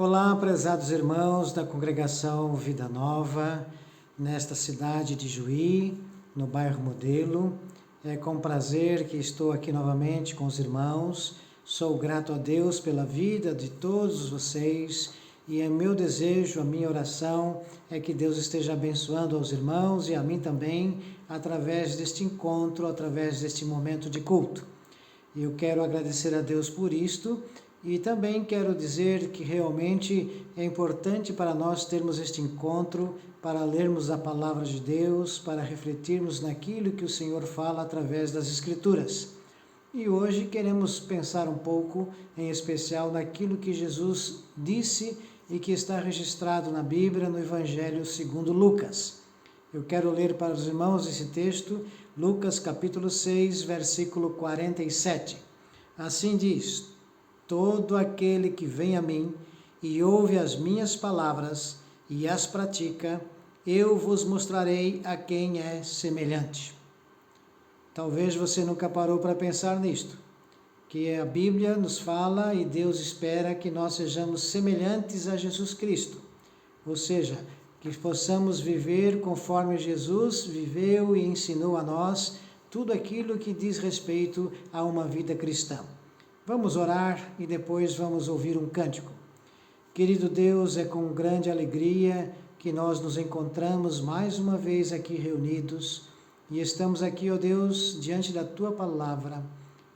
Olá, prezados irmãos da congregação Vida Nova, nesta cidade de Juí, no bairro Modelo. É com prazer que estou aqui novamente com os irmãos. Sou grato a Deus pela vida de todos vocês e é meu desejo, a minha oração é que Deus esteja abençoando aos irmãos e a mim também através deste encontro, através deste momento de culto. Eu quero agradecer a Deus por isto. E também quero dizer que realmente é importante para nós termos este encontro, para lermos a palavra de Deus, para refletirmos naquilo que o Senhor fala através das Escrituras. E hoje queremos pensar um pouco, em especial, naquilo que Jesus disse e que está registrado na Bíblia, no Evangelho segundo Lucas. Eu quero ler para os irmãos esse texto, Lucas capítulo 6, versículo 47. Assim diz: todo aquele que vem a mim e ouve as minhas palavras e as pratica, eu vos mostrarei a quem é semelhante. Talvez você nunca parou para pensar nisto, que a Bíblia nos fala e Deus espera que nós sejamos semelhantes a Jesus Cristo, ou seja, que possamos viver conforme Jesus viveu e ensinou a nós tudo aquilo que diz respeito a uma vida cristã. Vamos orar e depois vamos ouvir um cântico. Querido Deus, é com grande alegria que nós nos encontramos mais uma vez aqui reunidos e estamos aqui, ó Deus, diante da Tua palavra,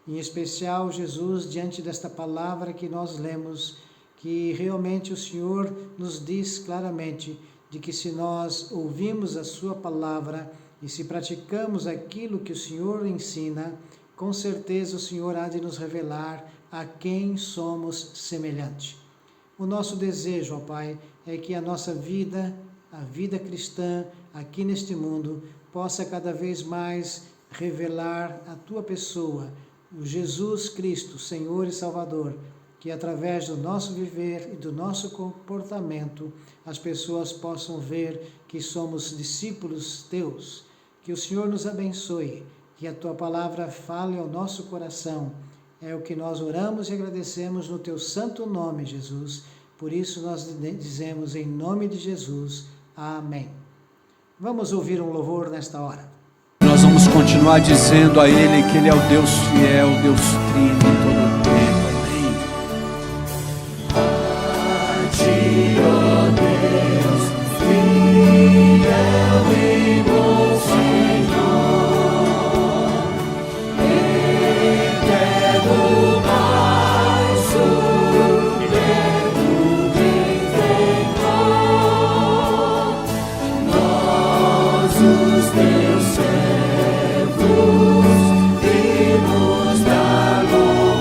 em especial, Jesus, diante desta palavra que nós lemos, que realmente o Senhor nos diz claramente de que se nós ouvimos a Sua palavra e se praticamos aquilo que o Senhor ensina, com certeza o Senhor há de nos revelar a quem somos semelhante. O nosso desejo, ó Pai, é que a nossa vida, a vida cristã aqui neste mundo, possa cada vez mais revelar a Tua pessoa, o Jesus Cristo, Senhor e Salvador, que através do nosso viver e do nosso comportamento, as pessoas possam ver que somos discípulos Teus. Que o Senhor nos abençoe. Que a Tua palavra fale ao nosso coração. É o que nós oramos e agradecemos no Teu santo nome, Jesus. Por isso nós dizemos em nome de Jesus. Amém. Vamos ouvir um louvor nesta hora. Nós vamos continuar dizendo a Ele que Ele é o Deus fiel, Deus trino em todo o tempo. Amém. A Ti, ó Deus, fiel e bom Senhor. Teus servos, vimos da glória.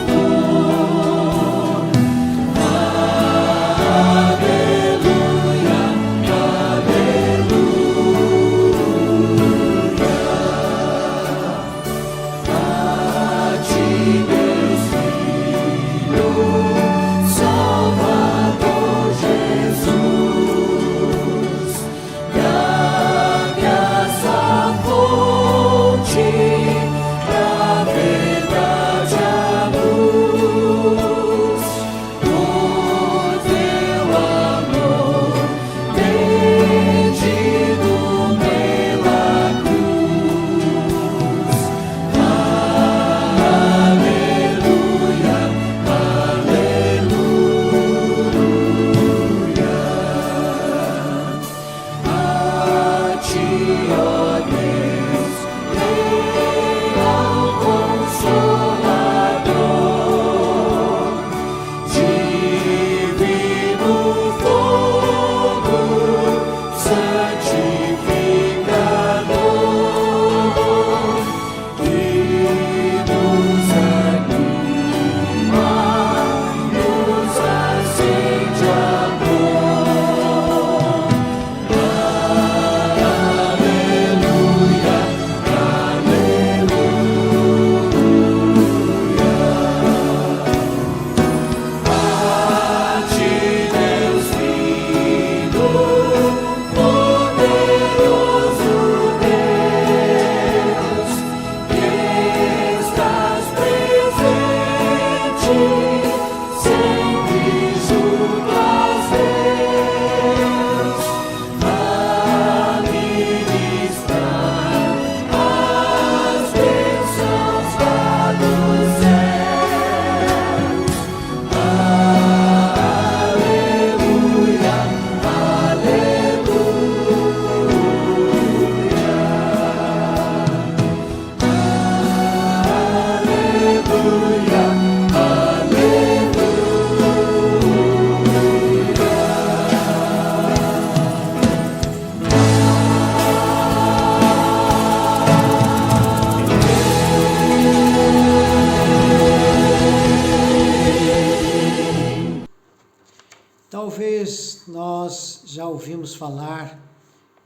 Talvez nós já ouvimos falar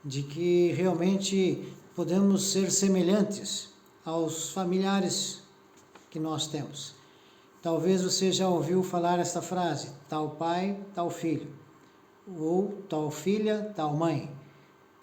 de que realmente podemos ser semelhantes aos familiares que nós temos. Talvez você já ouviu falar esta frase: tal pai, tal filho, ou tal filha, tal mãe.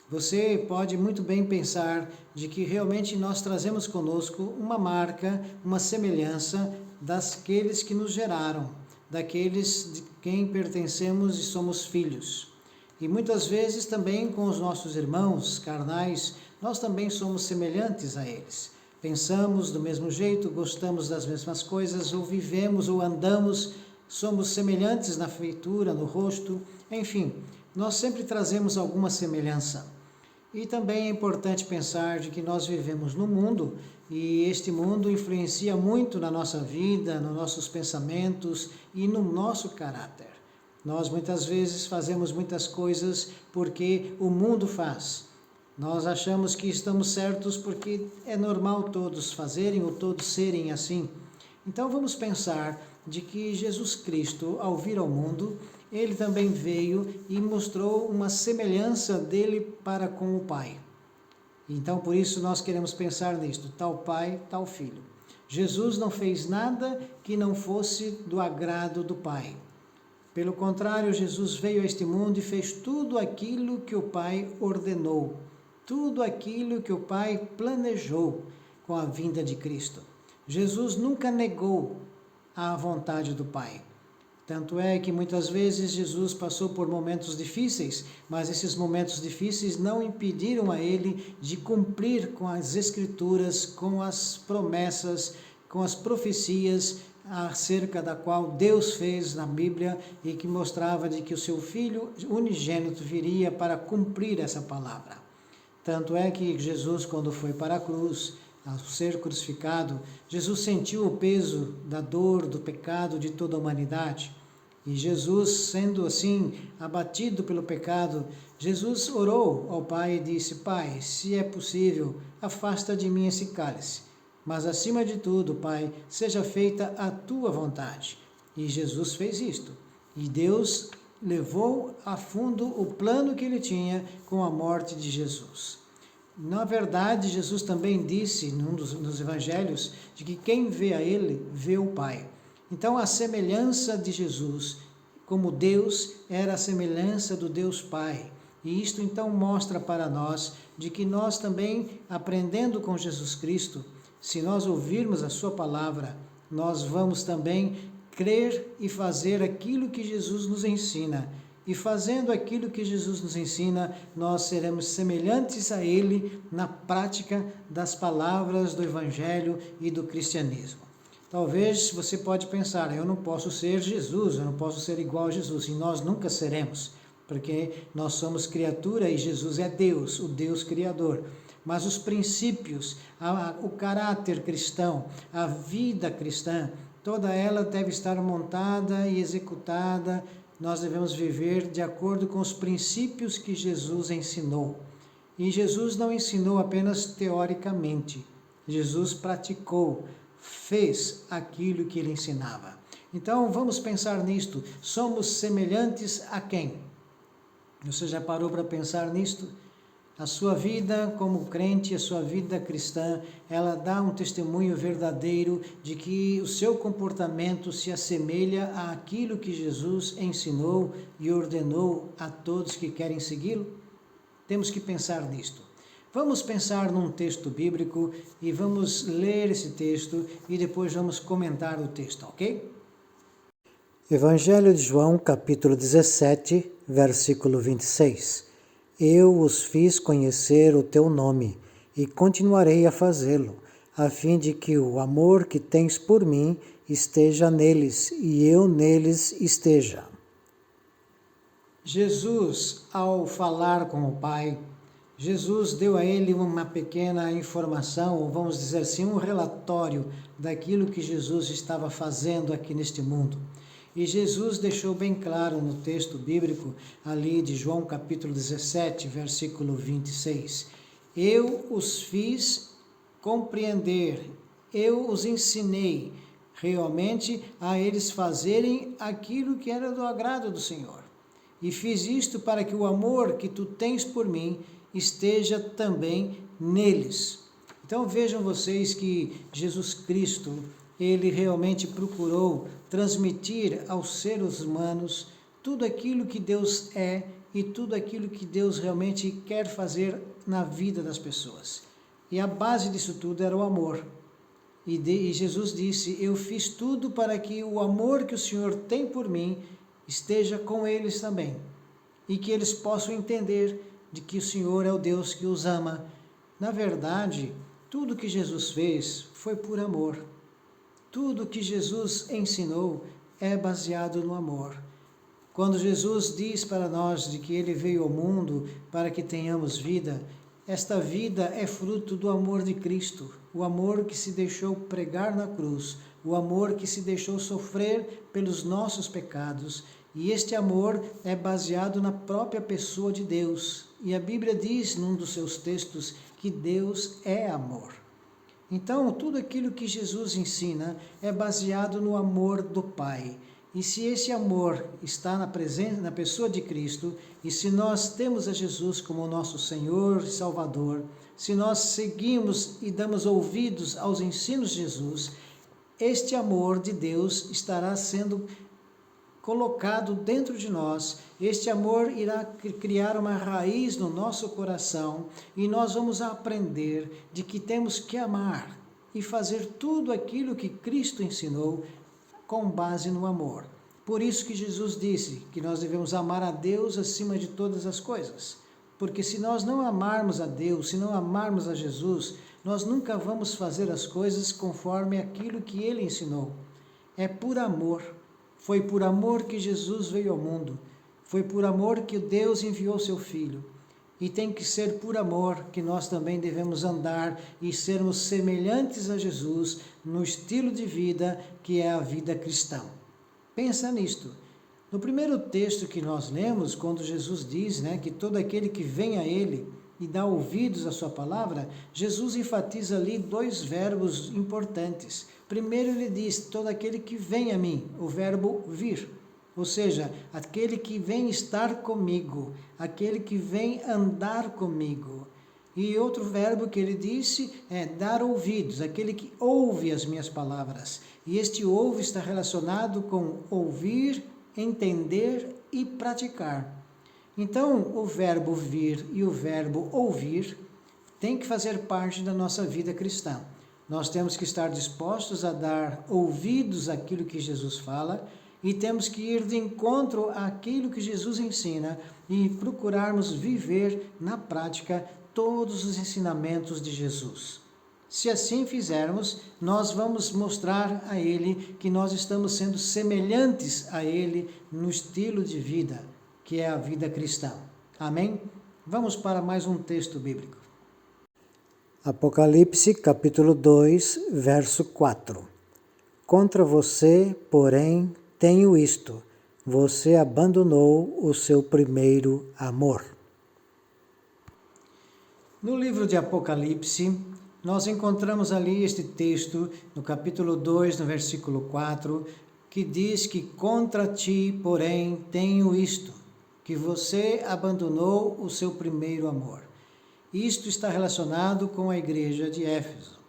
Você pode muito bem pensar de que realmente nós trazemos conosco uma marca, uma semelhança daqueles que nos geraram, daqueles de quem pertencemos e somos filhos. E muitas vezes também com os nossos irmãos carnais, nós também somos semelhantes a eles. Pensamos do mesmo jeito, gostamos das mesmas coisas, ou vivemos ou andamos, somos semelhantes na feitura, no rosto, enfim, nós sempre trazemos alguma semelhança. E também é importante pensar de que nós vivemos no mundo e este mundo influencia muito na nossa vida, nos nossos pensamentos e no nosso caráter. Nós muitas vezes fazemos muitas coisas porque o mundo faz. Nós achamos que estamos certos porque é normal todos fazerem ou todos serem assim. Então vamos pensar de que Jesus Cristo, ao vir ao mundo, ele também veio e mostrou uma semelhança dele para com o Pai. Então por isso nós queremos pensar nisto, tal pai, tal filho. Jesus não fez nada que não fosse do agrado do Pai. Pelo contrário, Jesus veio a este mundo e fez tudo aquilo que o Pai ordenou. Tudo aquilo que o Pai planejou com a vinda de Cristo. Jesus nunca negou a vontade do Pai. Tanto é que muitas vezes Jesus passou por momentos difíceis, mas esses momentos difíceis não impediram a ele de cumprir com as Escrituras, com as promessas, com as profecias acerca da qual Deus fez na Bíblia e que mostrava de que o seu Filho unigênito viria para cumprir essa palavra. Tanto é que Jesus, quando foi para a cruz, ao ser crucificado, Jesus sentiu o peso da dor, do pecado de toda a humanidade. E Jesus, sendo assim abatido pelo pecado, Jesus orou ao Pai e disse: Pai, se é possível, afasta de mim esse cálice. Mas acima de tudo, Pai, seja feita a tua vontade. E Jesus fez isto. E Deus levou a fundo o plano que ele tinha com a morte de Jesus. Na verdade, Jesus também disse, num dos evangelhos, de que quem vê a ele, vê o Pai. Então, a semelhança de Jesus como Deus era a semelhança do Deus Pai. E isto então mostra para nós de que nós também, aprendendo com Jesus Cristo, se nós ouvirmos a sua palavra, nós vamos também crer e fazer aquilo que Jesus nos ensina. E fazendo aquilo que Jesus nos ensina, nós seremos semelhantes a Ele na prática das palavras do Evangelho e do cristianismo. Talvez você pode pensar, eu não posso ser Jesus, eu não posso ser igual a Jesus, e nós nunca seremos, porque nós somos criatura e Jesus é Deus, o Deus Criador. Mas os princípios, o caráter cristão, a vida cristã, toda ela deve estar montada e executada. Nós devemos viver de acordo com os princípios que Jesus ensinou. E Jesus não ensinou apenas teoricamente. Jesus praticou, fez aquilo que ele ensinava. Então vamos pensar nisto. Somos semelhantes a quem? Você já parou para pensar nisto? A sua vida como crente, a sua vida cristã, ela dá um testemunho verdadeiro de que o seu comportamento se assemelha àquilo que Jesus ensinou e ordenou a todos que querem segui-lo? Temos que pensar nisto. Vamos pensar num texto bíblico e vamos ler esse texto e depois vamos comentar o texto, ok? Evangelho de João, capítulo 17, versículo 26. Eu os fiz conhecer o teu nome e continuarei a fazê-lo, a fim de que o amor que tens por mim esteja neles e eu neles esteja. Jesus, ao falar com o Pai, Jesus deu a ele uma pequena informação, ou vamos dizer assim, um relatório daquilo que Jesus estava fazendo aqui neste mundo. E Jesus deixou bem claro no texto bíblico, ali de João capítulo 17, versículo 26. Eu os fiz compreender, eu os ensinei realmente a eles fazerem aquilo que era do agrado do Senhor. e fiz isto para que o amor que tu tens por mim esteja também neles. Então vejam vocês que Jesus Cristo, ele realmente procurou transmitir aos seres humanos tudo aquilo que Deus é e tudo aquilo que Deus realmente quer fazer na vida das pessoas. E a base disso tudo era o amor. E Jesus disse, eu fiz tudo para que o amor que o Senhor tem por mim esteja com eles também. E que eles possam entender de que o Senhor é o Deus que os ama. Na verdade, tudo que Jesus fez foi por amor. Tudo que Jesus ensinou é baseado no amor. Quando Jesus diz para nós de que ele veio ao mundo para que tenhamos vida, esta vida é fruto do amor de Cristo, o amor que se deixou pregar na cruz, o amor que se deixou sofrer pelos nossos pecados. E este amor é baseado na própria pessoa de Deus. E a Bíblia diz num dos seus textos que Deus é amor. Então, tudo aquilo que Jesus ensina é baseado no amor do Pai. E se esse amor está na pessoa de Cristo, e se nós temos a Jesus como nosso Senhor e Salvador, se nós seguimos e damos ouvidos aos ensinos de Jesus, este amor de Deus estará sendo colocado dentro de nós. Este amor irá criar uma raiz no nosso coração e nós vamos aprender de que temos que amar e fazer tudo aquilo que Cristo ensinou com base no amor. Por isso que Jesus disse que nós devemos amar a Deus acima de todas as coisas. Porque se nós não amarmos a Deus, se não amarmos a Jesus, nós nunca vamos fazer as coisas conforme aquilo que Ele ensinou. É por amor. Foi por amor que Jesus veio ao mundo. Foi por amor que Deus enviou seu Filho. E tem que ser por amor que nós também devemos andar e sermos semelhantes a Jesus no estilo de vida que é a vida cristã. Pensa nisto. No primeiro texto que nós lemos, quando Jesus diz que todo aquele que vem a Ele e dá ouvidos à sua palavra, Jesus enfatiza ali 2 verbos importantes. Primeiro ele diz, todo aquele que vem a mim, o verbo vir. Ou seja, aquele que vem estar comigo, aquele que vem andar comigo. E outro verbo que ele disse é dar ouvidos, aquele que ouve as minhas palavras. E este ouve está relacionado com ouvir, entender e praticar. Então, o verbo vir e o verbo ouvir tem que fazer parte da nossa vida cristã. Nós temos que estar dispostos a dar ouvidos àquilo que Jesus fala e temos que ir de encontro àquilo que Jesus ensina e procurarmos viver na prática todos os ensinamentos de Jesus. Se assim fizermos, nós vamos mostrar a Ele que nós estamos sendo semelhantes a Ele no estilo de vida, que é a vida cristã. Amém? Vamos para mais um texto bíblico. Apocalipse, capítulo 2, verso 4. Contra você, porém, tenho isto: você abandonou o seu primeiro amor. No livro de Apocalipse, nós encontramos ali este texto, no capítulo 2, no versículo 4, que diz que contra ti, porém, tenho isto, que você abandonou o seu primeiro amor. Isto está relacionado com a igreja de Éfeso.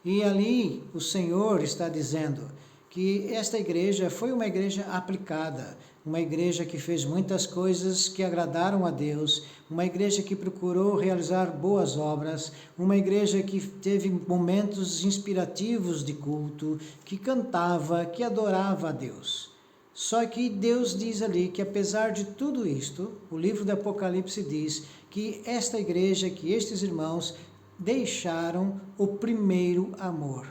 E ali o Senhor está dizendo que esta igreja foi uma igreja aplicada, uma igreja que fez muitas coisas que agradaram a Deus, uma igreja que procurou realizar boas obras, uma igreja que teve momentos inspirativos de culto, que cantava, que adorava a Deus. Só que Deus diz ali que apesar de tudo isto, o livro do Apocalipse diz que esta igreja, que estes irmãos deixaram o primeiro amor.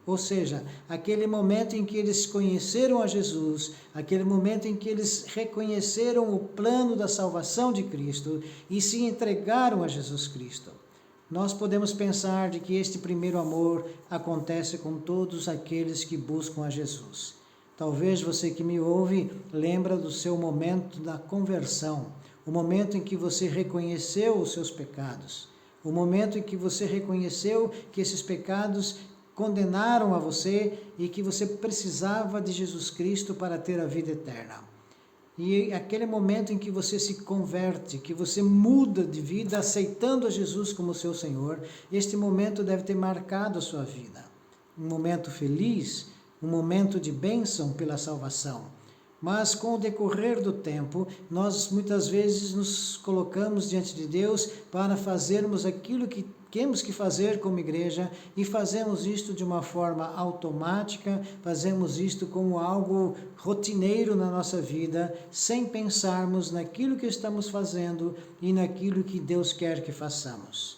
Ou seja, aquele momento em que eles conheceram a Jesus, aquele momento em que eles reconheceram o plano da salvação de Cristo e se entregaram a Jesus Cristo. Nós podemos pensar de que este primeiro amor acontece com todos aqueles que buscam a Jesus. Talvez você que me ouve lembra do seu momento da conversão, o momento em que você reconheceu os seus pecados, o momento em que você reconheceu que esses pecados condenaram a você e que você precisava de Jesus Cristo para ter a vida eterna. E aquele momento em que você se converte, que você muda de vida aceitando a Jesus como seu Senhor, este momento deve ter marcado a sua vida. Um momento feliz, um momento de bênção pela salvação. Mas com o decorrer do tempo, nós muitas vezes nos colocamos diante de Deus para fazermos aquilo que temos que fazer como igreja e fazemos isto de uma forma automática, fazemos isto como algo rotineiro na nossa vida, sem pensarmos naquilo que estamos fazendo e naquilo que Deus quer que façamos.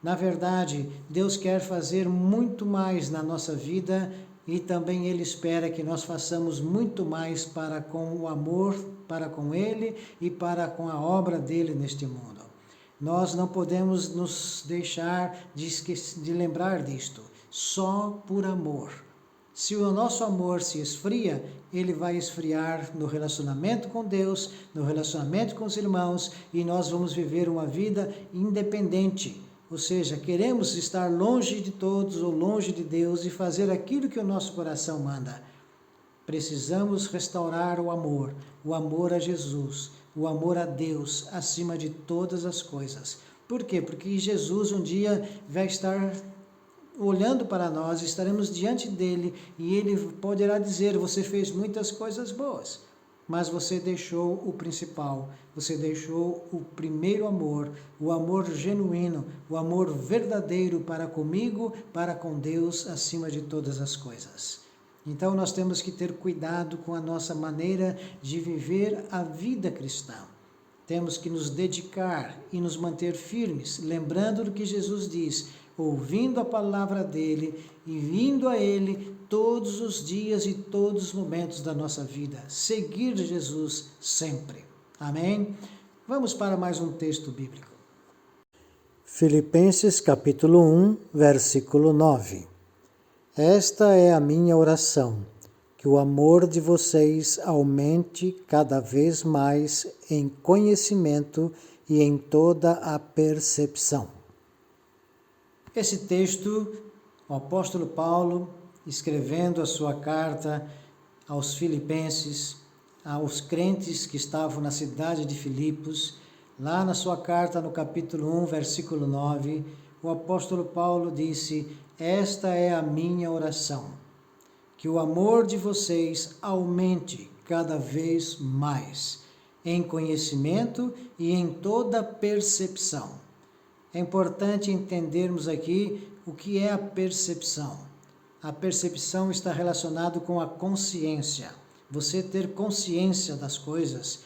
Na verdade, Deus quer fazer muito mais na nossa vida e também Ele espera que nós façamos muito mais para com o amor, para com Ele e para com a obra dEle neste mundo. Nós não podemos nos deixar de lembrar disto, só por amor. Se o nosso amor se esfria, ele vai esfriar no relacionamento com Deus, no relacionamento com os irmãos, e nós vamos viver uma vida independente. Ou seja, queremos estar longe de todos ou longe de Deus e fazer aquilo que o nosso coração manda. Precisamos restaurar o amor a Jesus, o amor a Deus acima de todas as coisas. Por quê? Porque Jesus um dia vai estar olhando para nós, estaremos diante dele e ele poderá dizer: você fez muitas coisas boas, mas você deixou o principal, você deixou o primeiro amor, o amor genuíno, o amor verdadeiro para comigo, para com Deus acima de todas as coisas. Então nós temos que ter cuidado com a nossa maneira de viver a vida cristã. Temos que nos dedicar e nos manter firmes, lembrando do que Jesus diz, ouvindo a palavra dele e vindo a ele todos os dias e todos os momentos da nossa vida. Seguir Jesus sempre. Amém? Vamos para mais um texto bíblico. Filipenses capítulo 1, versículo 9. Esta é a minha oração, que o amor de vocês aumente cada vez mais em conhecimento e em toda a percepção. Esse texto, o apóstolo Paulo, escrevendo a sua carta aos filipenses, aos crentes que estavam na cidade de Filipos, lá na sua carta no capítulo 1, versículo 9, o apóstolo Paulo disse: esta é a minha oração, que o amor de vocês aumente cada vez mais, em conhecimento e em toda percepção. É importante entendermos aqui o que é a percepção. A percepção está relacionada com a consciência. Você ter consciência das coisas,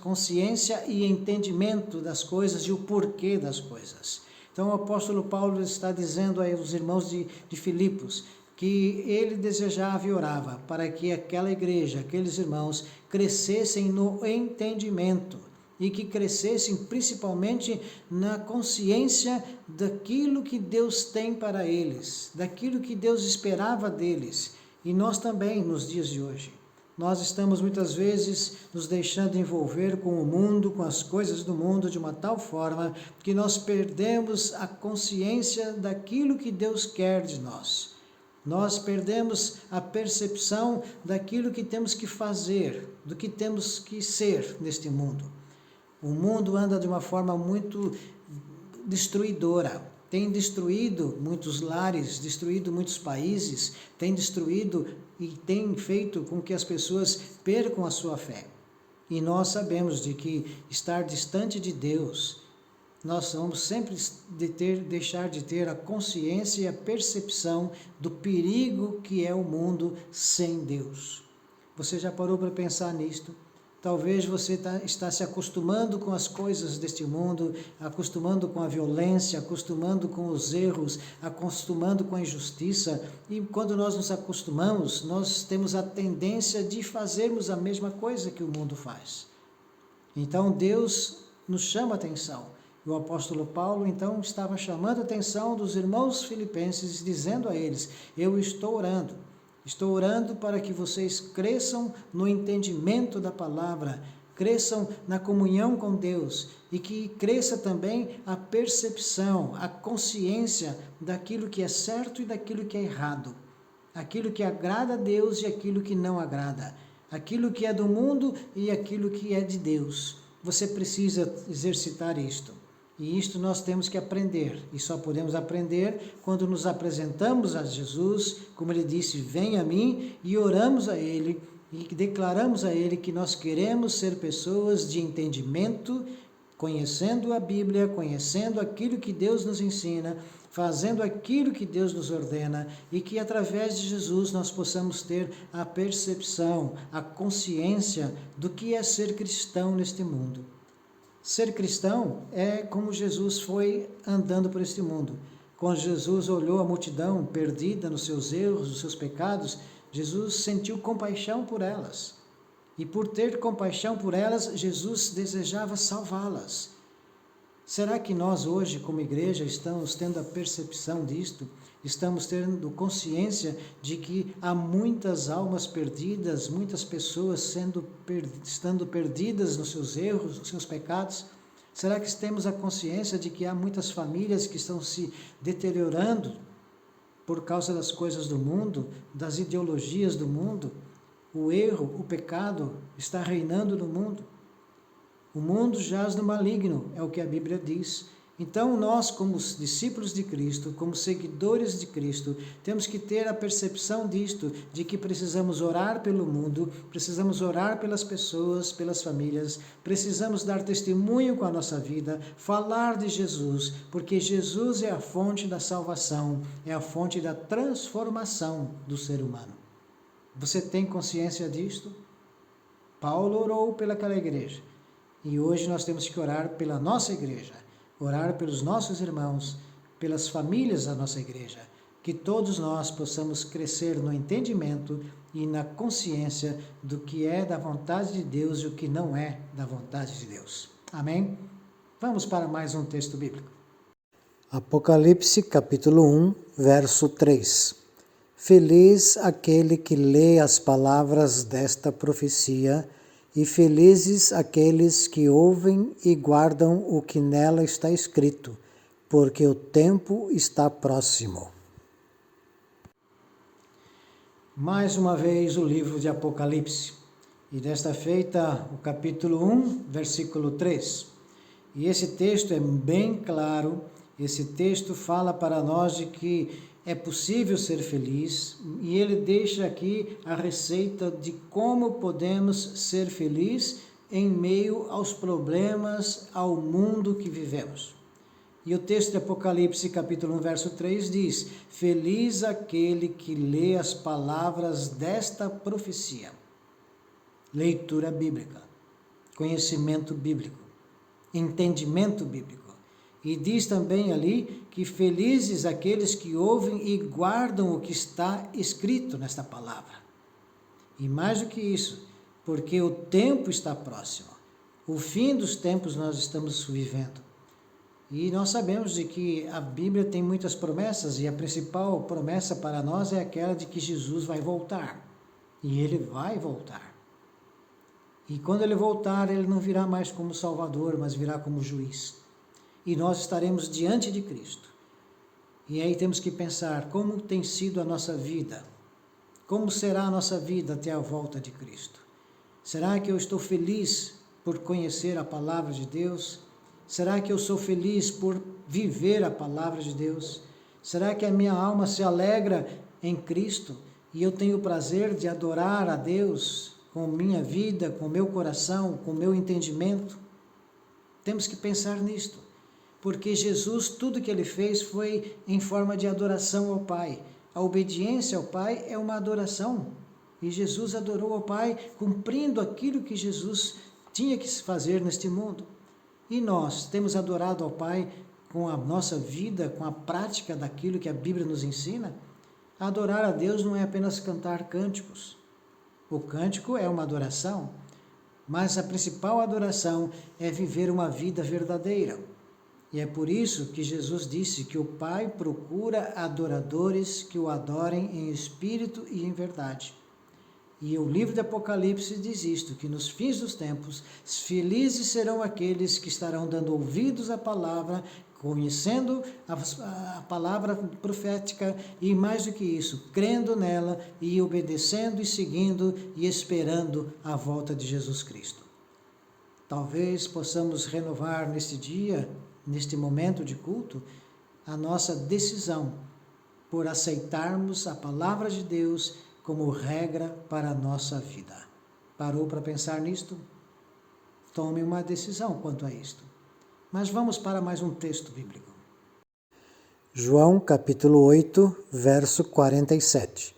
consciência e entendimento das coisas e o porquê das coisas. Então o apóstolo Paulo está dizendo aos irmãos de Filipos que ele desejava e orava para que aquela igreja, aqueles irmãos, crescessem no entendimento e que crescessem principalmente na consciência daquilo que Deus tem para eles, daquilo que Deus esperava deles. E nós também, nos dias de hoje, nós estamos muitas vezes nos deixando envolver com o mundo, com as coisas do mundo, de uma tal forma que nós perdemos a consciência daquilo que Deus quer de nós. Nós perdemos a percepção daquilo que temos que fazer, do que temos que ser neste mundo. O mundo anda de uma forma muito destruidora. Tem destruído muitos lares, destruído muitos países, tem destruído e tem feito com que as pessoas percam a sua fé. E nós sabemos de que estar distante de Deus, nós vamos sempre deixar de ter a consciência e a percepção do perigo que é o mundo sem Deus. Você já parou para pensar nisto? Talvez você está se acostumando com as coisas deste mundo, acostumando com a violência, acostumando com os erros, acostumando com a injustiça. E quando nós nos acostumamos, nós temos a tendência de fazermos a mesma coisa que o mundo faz. Então Deus nos chama a atenção. O apóstolo Paulo, então, estava chamando a atenção dos irmãos filipenses, dizendo a eles: eu estou orando para que vocês cresçam no entendimento da palavra, cresçam na comunhão com Deus e que cresça também a percepção, a consciência daquilo que é certo e daquilo que é errado, aquilo que agrada a Deus e aquilo que não agrada, aquilo que é do mundo e aquilo que é de Deus. Você precisa exercitar isto. E isto nós temos que aprender. E só podemos aprender quando nos apresentamos a Jesus, como ele disse, venha a mim, e oramos a ele, e declaramos a ele que nós queremos ser pessoas de entendimento, conhecendo a Bíblia, conhecendo aquilo que Deus nos ensina, fazendo aquilo que Deus nos ordena, e que através de Jesus nós possamos ter a percepção, a consciência do que é ser cristão neste mundo. Ser cristão é como Jesus foi andando por este mundo. Quando Jesus olhou a multidão perdida nos seus erros, nos seus pecados, Jesus sentiu compaixão por elas. E por ter compaixão por elas, Jesus desejava salvá-las. Será que nós hoje, como igreja, estamos tendo a percepção disto? Estamos tendo consciência de que há muitas almas perdidas, muitas pessoas estando perdidas nos seus erros, nos seus pecados? Será que temos a consciência de que há muitas famílias que estão se deteriorando por causa das coisas do mundo, das ideologias do mundo? O erro, o pecado está reinando no mundo. O mundo jaz no maligno, é o que a Bíblia diz. Então nós, como discípulos de Cristo, como seguidores de Cristo, temos que ter a percepção disto, de que precisamos orar pelo mundo, precisamos orar pelas pessoas, pelas famílias, precisamos dar testemunho com a nossa vida, falar de Jesus, porque Jesus é a fonte da salvação, é a fonte da transformação do ser humano. Você tem consciência disto? Paulo orou pelaquela igreja. E hoje nós temos que orar pela nossa igreja, orar pelos nossos irmãos, pelas famílias da nossa igreja, que todos nós possamos crescer no entendimento e na consciência do que é da vontade de Deus e o que não é da vontade de Deus. Amém? Vamos para mais um texto bíblico. Apocalipse capítulo 1, verso 3. Feliz aquele que lê as palavras desta profecia, e felizes aqueles que ouvem e guardam o que nela está escrito, porque o tempo está próximo. Mais uma vez o livro de Apocalipse, e desta feita o capítulo 1, versículo 3. E esse texto é bem claro, esse texto fala para nós de que é possível ser feliz, e ele deixa aqui a receita de como podemos ser felizes em meio aos problemas, ao mundo que vivemos. E o texto de Apocalipse, capítulo 1, verso 3 diz: feliz aquele que lê as palavras desta profecia. Leitura bíblica, conhecimento bíblico, entendimento bíblico. E diz também ali que felizes aqueles que ouvem e guardam o que está escrito nesta palavra. E mais do que isso, porque o tempo está próximo. O fim dos tempos nós estamos vivendo. E nós sabemos de que a Bíblia tem muitas promessas, e a principal promessa para nós é aquela de que Jesus vai voltar. E ele vai voltar. E quando ele voltar, ele não virá mais como Salvador, mas virá como juiz. E nós estaremos diante de Cristo. E aí temos que pensar como tem sido a nossa vida. Como será a nossa vida até a volta de Cristo? Será que eu estou feliz por conhecer a palavra de Deus? Será que eu sou feliz por viver a palavra de Deus? Será que a minha alma se alegra em Cristo e eu tenho o prazer de adorar a Deus com minha vida, com meu coração, com meu entendimento? Temos que pensar nisto. Porque Jesus, tudo que ele fez foi em forma de adoração ao Pai. A obediência ao Pai é uma adoração. E Jesus adorou ao Pai, cumprindo aquilo que Jesus tinha que fazer neste mundo. E nós temos adorado ao Pai com a nossa vida, com a prática daquilo que a Bíblia nos ensina? Adorar a Deus não é apenas cantar cânticos. O cântico é uma adoração, mas a principal adoração é viver uma vida verdadeira. E é por isso que Jesus disse que o Pai procura adoradores que o adorem em espírito e em verdade. E o livro de Apocalipse diz isto, que nos fins dos tempos, felizes serão aqueles que estarão dando ouvidos à palavra, conhecendo a palavra profética e, mais do que isso, crendo nela e obedecendo e seguindo e esperando a volta de Jesus Cristo. Talvez possamos renovar neste dia, neste momento de culto, a nossa decisão por aceitarmos a palavra de Deus como regra para a nossa vida. Parou para pensar nisto? Tome uma decisão quanto a isto. Mas vamos para mais um texto bíblico. João capítulo 8, verso 47.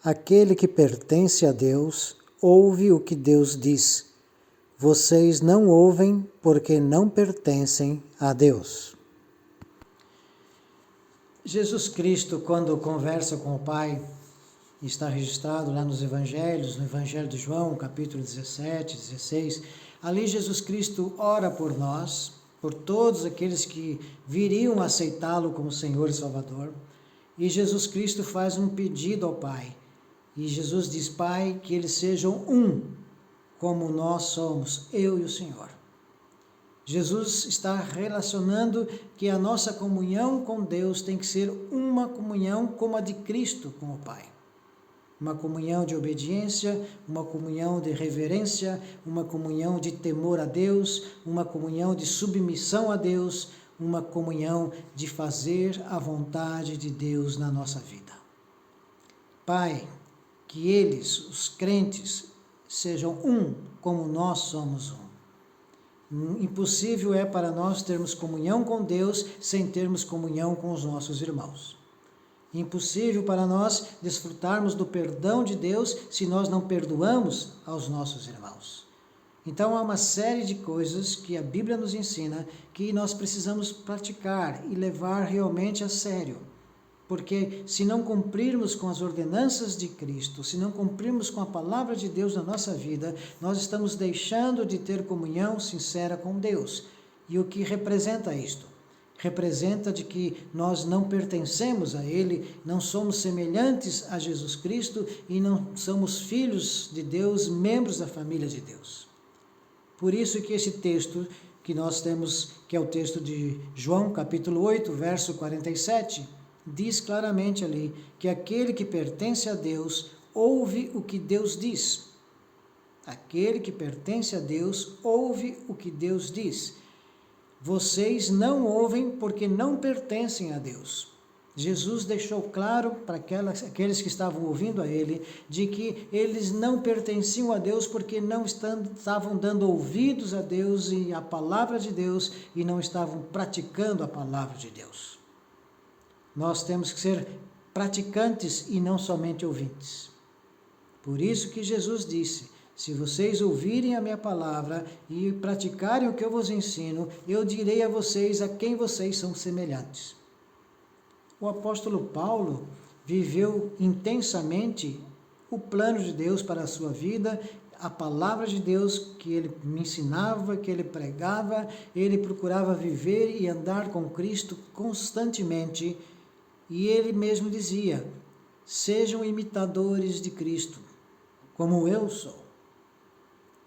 Aquele que pertence a Deus, ouve o que Deus diz. Vocês não ouvem porque não pertencem a Deus. Jesus Cristo, quando conversa com o Pai, está registrado lá nos Evangelhos, no Evangelho de João, capítulo 17, 16, ali Jesus Cristo ora por nós, por todos aqueles que viriam aceitá-lo como Senhor e Salvador, e Jesus Cristo faz um pedido ao Pai, e Jesus diz, Pai, que eles sejam um, como nós somos, eu e o Senhor. Jesus está relacionando que a nossa comunhão com Deus tem que ser uma comunhão como a de Cristo com o Pai. Uma comunhão de obediência, uma comunhão de reverência, uma comunhão de temor a Deus, uma comunhão de submissão a Deus, uma comunhão de fazer a vontade de Deus na nossa vida. Pai, que eles, os crentes, sejam um como nós somos um. Impossível é para nós termos comunhão com Deus sem termos comunhão com os nossos irmãos. Impossível para nós desfrutarmos do perdão de Deus se nós não perdoamos aos nossos irmãos. Então há uma série de coisas que a Bíblia nos ensina que nós precisamos praticar e levar realmente a sério. Porque se não cumprirmos com as ordenanças de Cristo, se não cumprirmos com a palavra de Deus na nossa vida, nós estamos deixando de ter comunhão sincera com Deus. E o que representa isto? Representa de que nós não pertencemos a Ele, não somos semelhantes a Jesus Cristo e não somos filhos de Deus, membros da família de Deus. Por isso que esse texto que nós temos, que é o texto de João, capítulo 8, verso 47, diz claramente ali que aquele que pertence a Deus ouve o que Deus diz. Aquele que pertence a Deus ouve o que Deus diz. Vocês não ouvem porque não pertencem a Deus. Jesus deixou claro para aqueles que estavam ouvindo a Ele, de que eles não pertenciam a Deus porque não estavam dando ouvidos a Deus e à palavra de Deus e não estavam praticando a palavra de Deus. Nós temos que ser praticantes e não somente ouvintes. Por isso que Jesus disse, se vocês ouvirem a minha palavra e praticarem o que eu vos ensino, eu direi a vocês a quem vocês são semelhantes. O apóstolo Paulo viveu intensamente o plano de Deus para a sua vida, a palavra de Deus que ele me ensinava, que ele pregava, ele procurava viver e andar com Cristo constantemente. E ele mesmo dizia, sejam imitadores de Cristo, como eu sou.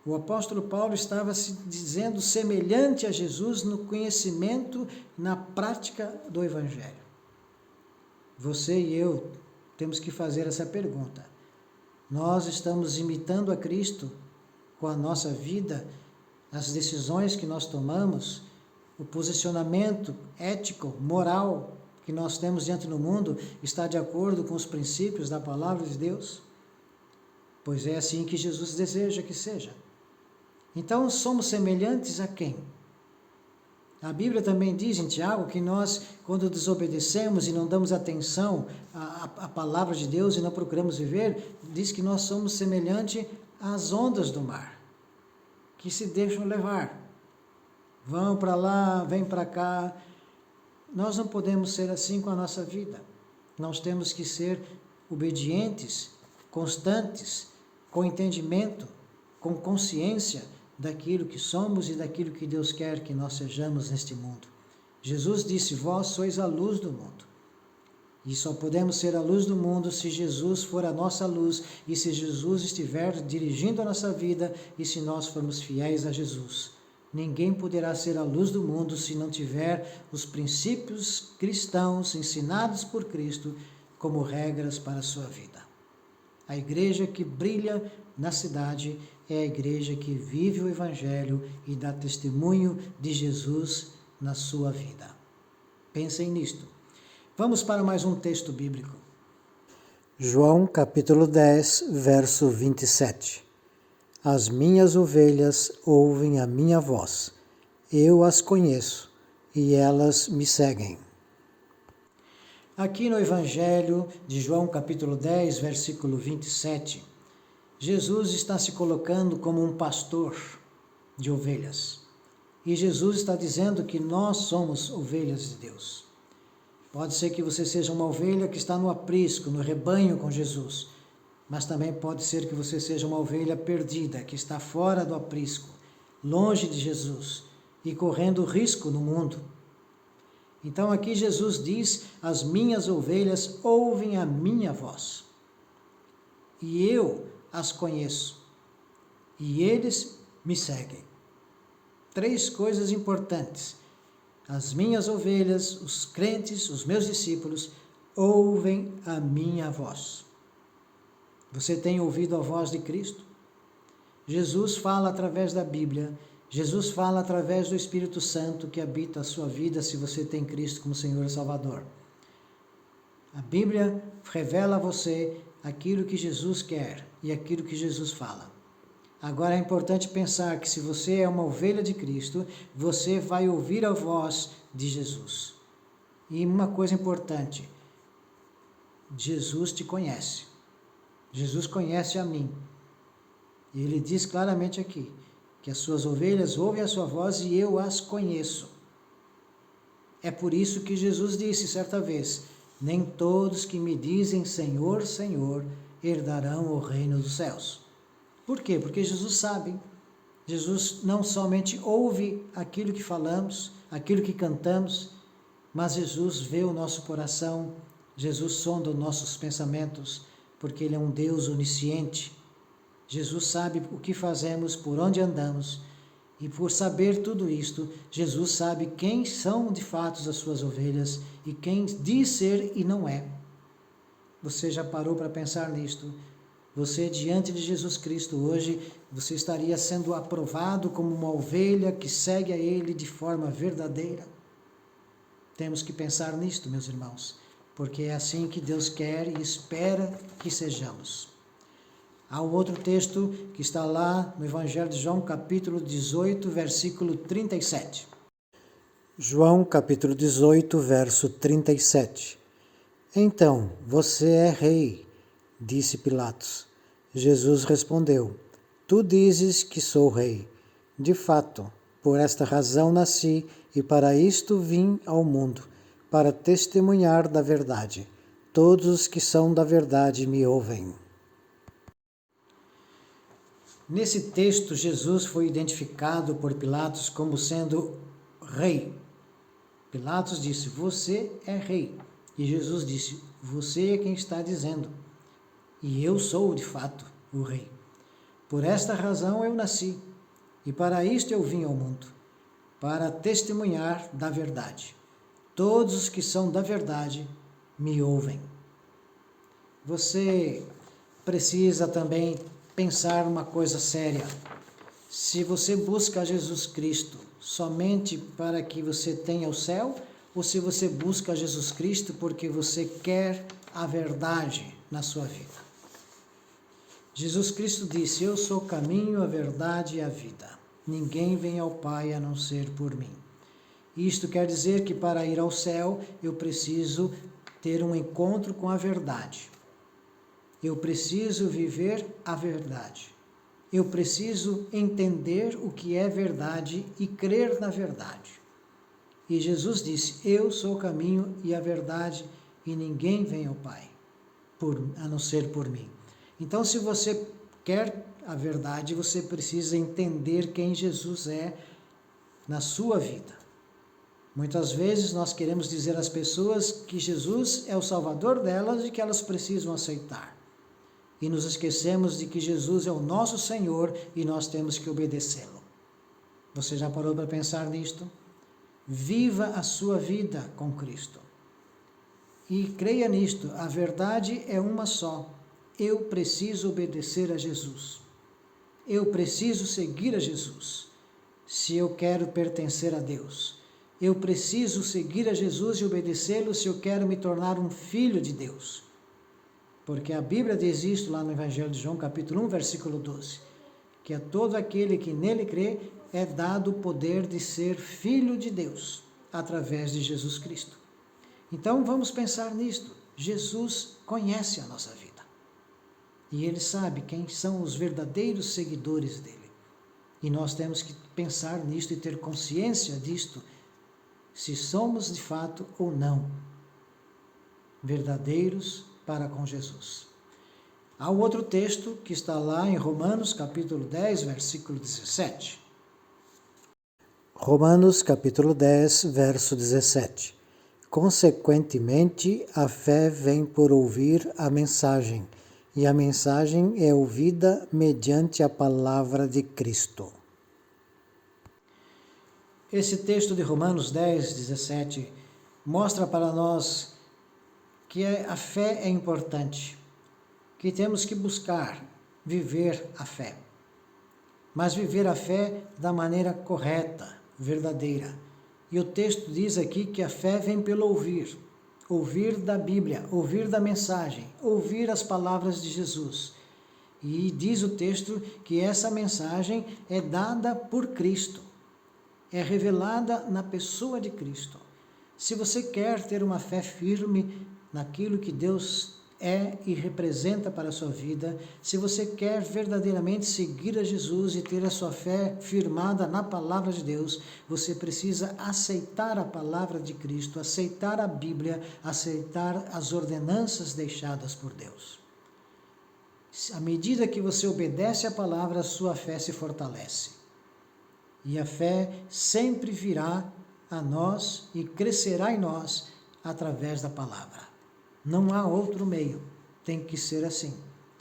O apóstolo Paulo estava se dizendo semelhante a Jesus no conhecimento, na prática do Evangelho. Você e eu temos que fazer essa pergunta. Nós estamos imitando a Cristo com a nossa vida, as decisões que nós tomamos, o posicionamento ético, moral, que nós temos diante do mundo está de acordo com os princípios da palavra de Deus? Pois é assim que Jesus deseja que seja. Então, somos semelhantes a quem? A Bíblia também diz em Tiago que nós, quando desobedecemos e não damos atenção à palavra de Deus e não procuramos viver, diz que nós somos semelhantes às ondas do mar, que se deixam levar. Vão para lá, vêm para cá. Nós não podemos ser assim com a nossa vida. Nós temos que ser obedientes, constantes, com entendimento, com consciência daquilo que somos e daquilo que Deus quer que nós sejamos neste mundo. Jesus disse, vós sois a luz do mundo. E só podemos ser a luz do mundo se Jesus for a nossa luz e se Jesus estiver dirigindo a nossa vida e se nós formos fiéis a Jesus. Ninguém poderá ser a luz do mundo se não tiver os princípios cristãos ensinados por Cristo como regras para a sua vida. A igreja que brilha na cidade é a igreja que vive o Evangelho e dá testemunho de Jesus na sua vida. Pensem nisto. Vamos para mais um texto bíblico. João capítulo 10, verso 27. As minhas ovelhas ouvem a minha voz. Eu as conheço e elas me seguem. Aqui no Evangelho de João capítulo 10, versículo 27, Jesus está se colocando como um pastor de ovelhas. E Jesus está dizendo que nós somos ovelhas de Deus. Pode ser que você seja uma ovelha que está no aprisco, no rebanho com Jesus. Mas também pode ser que você seja uma ovelha perdida, que está fora do aprisco, longe de Jesus e correndo risco no mundo. Então aqui Jesus diz, as minhas ovelhas ouvem a minha voz. E eu as conheço. E eles me seguem. 3 coisas importantes. As minhas ovelhas, os crentes, os meus discípulos, ouvem a minha voz. Você tem ouvido a voz de Cristo? Jesus fala através da Bíblia. Jesus fala através do Espírito Santo que habita a sua vida se você tem Cristo como Senhor e Salvador. A Bíblia revela a você aquilo que Jesus quer e aquilo que Jesus fala. Agora é importante pensar que se você é uma ovelha de Cristo, você vai ouvir a voz de Jesus. E uma coisa importante, Jesus te conhece. Jesus conhece a mim. E ele diz claramente aqui, que as suas ovelhas ouvem a sua voz e eu as conheço. É por isso que Jesus disse certa vez, nem todos que me dizem Senhor, Senhor, herdarão o reino dos céus. Por quê? Porque Jesus sabe. Jesus não somente ouve aquilo que falamos, aquilo que cantamos, mas Jesus vê o nosso coração, Jesus sonda os nossos pensamentos, porque Ele é um Deus onisciente. Jesus sabe o que fazemos, por onde andamos, e por saber tudo isto, Jesus sabe quem são de fato as suas ovelhas e quem diz ser e não é. Você já parou para pensar nisto? Você, diante de Jesus Cristo hoje, você estaria sendo aprovado como uma ovelha que segue a Ele de forma verdadeira? Temos que pensar nisto, meus irmãos, porque é assim que Deus quer e espera que sejamos. Há um outro texto que está lá no Evangelho de João, capítulo 18, versículo 37. João capítulo 18, verso 37. Então, você é rei, disse Pilatos. Jesus respondeu, tu dizes que sou rei. De fato, por esta razão nasci e para isto vim ao mundo, para testemunhar da verdade. Todos os que são da verdade me ouvem. Nesse texto, Jesus foi identificado por Pilatos como sendo rei. Pilatos disse, você é rei. E Jesus disse, você é quem está dizendo. E eu sou, de fato, o rei. Por esta razão eu nasci, e para isto eu vim ao mundo, para testemunhar da verdade. Todos os que são da verdade me ouvem. Você precisa também pensar uma coisa séria. Se você busca Jesus Cristo somente para que você tenha o céu, ou se você busca Jesus Cristo porque você quer a verdade na sua vida. Jesus Cristo disse, eu sou o caminho, a verdade e a vida. Ninguém vem ao Pai a não ser por mim. Isto quer dizer que para ir ao céu, eu preciso ter um encontro com a verdade. Eu preciso viver a verdade. Eu preciso entender o que é verdade e crer na verdade. E Jesus disse, eu sou o caminho e a verdade e ninguém vem ao Pai, a não ser por mim. Então, se você quer a verdade, você precisa entender quem Jesus é na sua vida. Muitas vezes nós queremos dizer às pessoas que Jesus é o Salvador delas e que elas precisam aceitar. E nos esquecemos de que Jesus é o nosso Senhor e nós temos que obedecê-lo. Você já parou para pensar nisto? Viva a sua vida com Cristo. E creia nisto, a verdade é uma só. Eu preciso obedecer a Jesus. Eu preciso seguir a Jesus, se eu quero pertencer a Deus. Eu preciso seguir a Jesus e obedecê-lo se eu quero me tornar um filho de Deus. Porque a Bíblia diz isto lá no Evangelho de João, capítulo 1, versículo 12, que a todo aquele que nele crê é dado o poder de ser filho de Deus, através de Jesus Cristo. Então vamos pensar nisto. Jesus conhece a nossa vida. E Ele sabe quem são os verdadeiros seguidores dEle. E nós temos que pensar nisto e ter consciência disto, se somos de fato ou não verdadeiros para com Jesus. Há um outro texto que está lá em Romanos, capítulo 10, versículo 17. Romanos, capítulo 10, verso 17. Consequentemente, a fé vem por ouvir a mensagem, e a mensagem é ouvida mediante a palavra de Cristo. Esse texto de Romanos 10, 17 mostra para nós que a fé é importante, que temos que buscar viver a fé. Mas viver a fé da maneira correta, verdadeira. E o texto diz aqui que a fé vem pelo ouvir. Ouvir da Bíblia, ouvir da mensagem, ouvir as palavras de Jesus. E diz o texto que essa mensagem é dada por Cristo. É revelada na pessoa de Cristo. Se você quer ter uma fé firme naquilo que Deus é e representa para a sua vida, se você quer verdadeiramente seguir a Jesus e ter a sua fé firmada na palavra de Deus, você precisa aceitar a palavra de Cristo, aceitar a Bíblia, aceitar as ordenanças deixadas por Deus. À medida que você obedece à palavra, a sua fé se fortalece. E a fé sempre virá a nós e crescerá em nós através da palavra. Não há outro meio, tem que ser assim.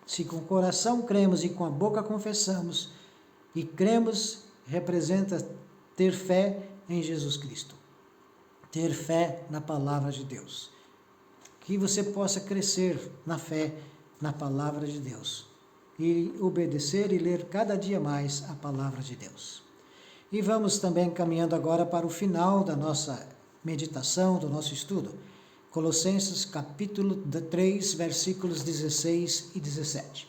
Se com o coração cremos e com a boca confessamos, e cremos representa ter fé em Jesus Cristo, ter fé na palavra de Deus. Que você possa crescer na fé, na palavra de Deus, e obedecer e ler cada dia mais a palavra de Deus. E vamos também caminhando agora para o final da nossa meditação, do nosso estudo. Colossenses capítulo 3, versículos 16 e 17.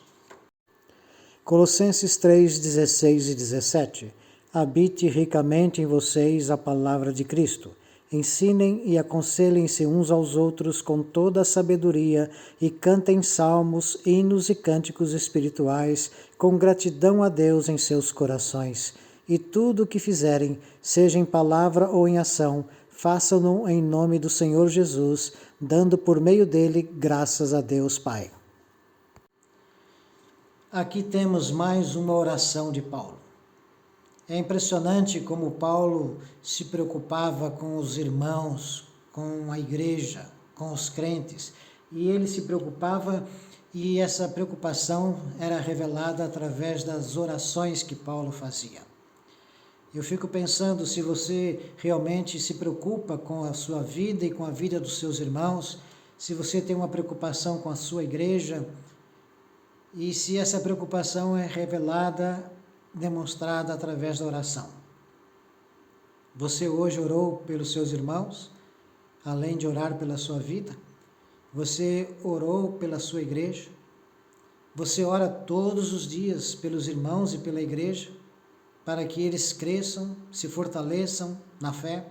Colossenses 3, 16 e 17. Habite ricamente em vocês a palavra de Cristo. Ensinem e aconselhem-se uns aos outros com toda a sabedoria e cantem salmos, hinos e cânticos espirituais com gratidão a Deus em seus corações. E tudo o que fizerem, seja em palavra ou em ação, façam-no em nome do Senhor Jesus, dando por meio dele graças a Deus Pai. Aqui temos mais uma oração de Paulo. É impressionante como Paulo se preocupava com os irmãos, com a igreja, com os crentes. E ele se preocupava, e essa preocupação era revelada através das orações que Paulo fazia. Eu fico pensando, se você realmente se preocupa com a sua vida e com a vida dos seus irmãos, se você tem uma preocupação com a sua igreja, e se essa preocupação é revelada, demonstrada através da oração. Você hoje orou pelos seus irmãos, além de orar pela sua vida? Você orou pela sua igreja? Você ora todos os dias pelos irmãos e pela igreja, para que eles cresçam, se fortaleçam na fé,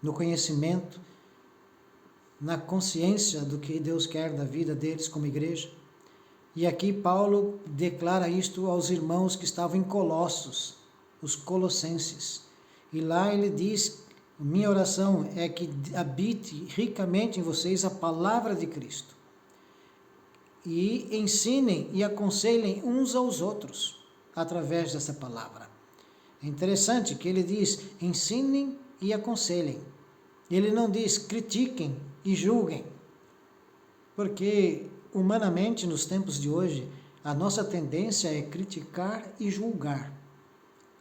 no conhecimento, na consciência do que Deus quer da vida deles como igreja. E aqui Paulo declara isto aos irmãos que estavam em Colossos, os colossenses. E lá ele diz, minha oração é que habite ricamente em vocês a palavra de Cristo. E ensinem e aconselhem uns aos outros através dessa palavra. É interessante que ele diz, ensinem e aconselhem. Ele não diz, critiquem e julguem. Porque, humanamente, nos tempos de hoje, a nossa tendência é criticar e julgar.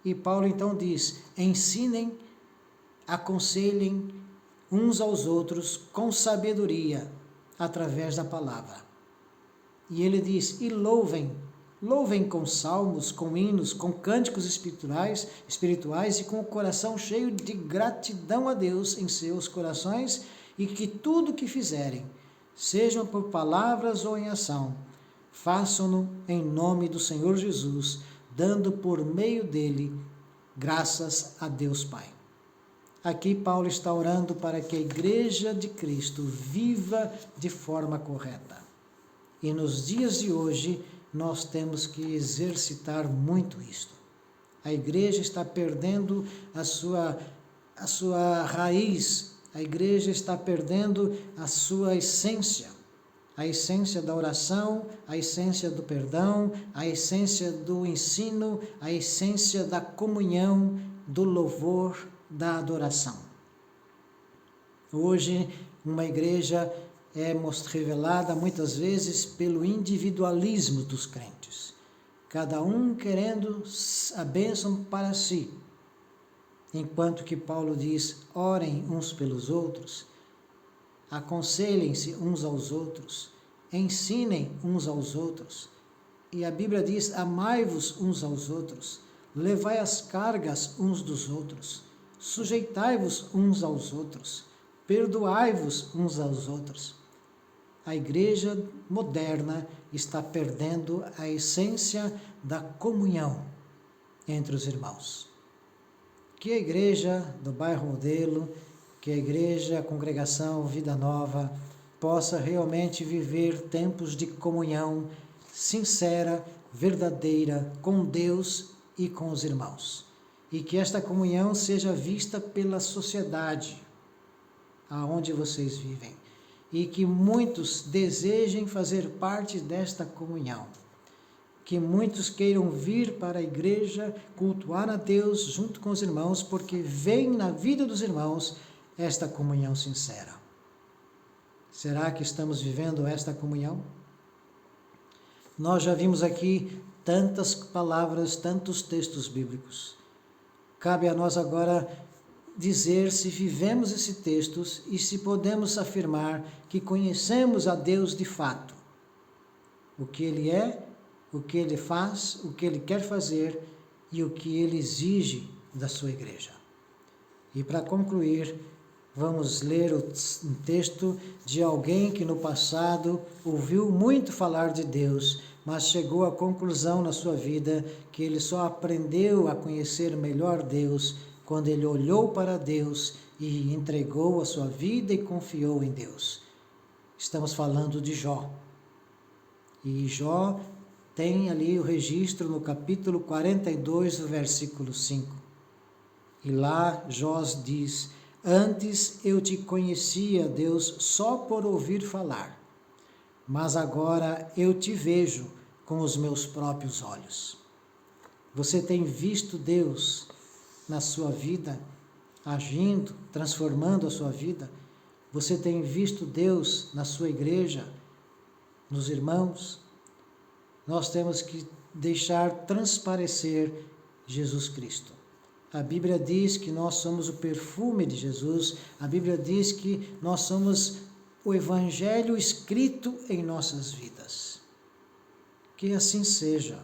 E Paulo então diz: ensinem, aconselhem uns aos outros com sabedoria, através da palavra. E ele diz: e louvem com salmos, com hinos, com cânticos espirituais e com o coração cheio de gratidão a Deus em seus corações, e que tudo que fizerem, sejam por palavras ou em ação, façam-no em nome do Senhor Jesus, dando por meio dele graças a Deus Pai. Aqui Paulo está orando para que a Igreja de Cristo viva de forma correta. E nos dias de hoje, nós temos que exercitar muito isto. A Igreja está perdendo a sua raiz, a Igreja está perdendo a sua essência. A essência da oração, a essência do perdão, a essência do ensino, a essência da comunhão, do louvor, da adoração. Hoje, uma igreja é revelada muitas vezes pelo individualismo dos crentes. Cada um querendo a bênção para si. Enquanto que Paulo diz: orem uns pelos outros, aconselhem-se uns aos outros, ensinem uns aos outros. E a Bíblia diz: amai-vos uns aos outros, levai as cargas uns dos outros, sujeitai-vos uns aos outros, perdoai-vos uns aos outros. A igreja moderna está perdendo a essência da comunhão entre os irmãos. Que a igreja do bairro Modelo, que a igreja, a congregação Vida Nova, possa realmente viver tempos de comunhão sincera, verdadeira, com Deus e com os irmãos. E que esta comunhão seja vista pela sociedade aonde vocês vivem. E que muitos desejem fazer parte desta comunhão. Que muitos queiram vir para a igreja, cultuar a Deus junto com os irmãos, porque veem na vida dos irmãos esta comunhão sincera. Será que estamos vivendo esta comunhão? Nós já vimos aqui tantas palavras, tantos textos bíblicos. Cabe a nós agora dizer se vivemos esses textos e se podemos afirmar que conhecemos a Deus de fato. O que Ele é, o que Ele faz, o que Ele quer fazer e o que Ele exige da sua igreja. E para concluir, vamos ler um texto de alguém que no passado ouviu muito falar de Deus, mas chegou à conclusão na sua vida que ele só aprendeu a conhecer melhor Deus quando ele olhou para Deus e entregou a sua vida e confiou em Deus. Estamos falando de Jó. E Jó tem ali o registro no capítulo 42, versículo 5. E lá Jó diz: antes eu te conhecia, Deus, só por ouvir falar, mas agora eu te vejo com os meus próprios olhos. Você tem visto Deus na sua vida, agindo, transformando a sua vida? Você tem visto Deus na sua igreja, nos irmãos? Nós temos que deixar transparecer Jesus Cristo. A Bíblia diz que nós somos o perfume de Jesus. A Bíblia diz que nós somos o Evangelho escrito em nossas vidas. Que assim seja,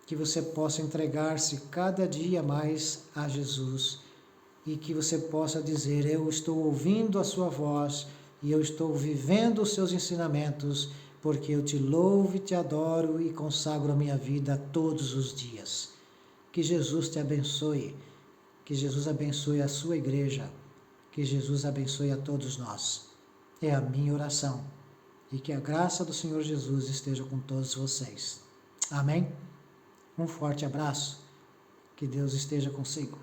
que você possa entregar-se cada dia mais a Jesus e que você possa dizer: eu estou ouvindo a sua voz e eu estou vivendo os seus ensinamentos, porque eu te louvo e te adoro e consagro a minha vida todos os dias. Que Jesus te abençoe, que Jesus abençoe a sua igreja, que Jesus abençoe a todos nós. É a minha oração. E que a graça do Senhor Jesus esteja com todos vocês. Amém? Um forte abraço. Que Deus esteja consigo.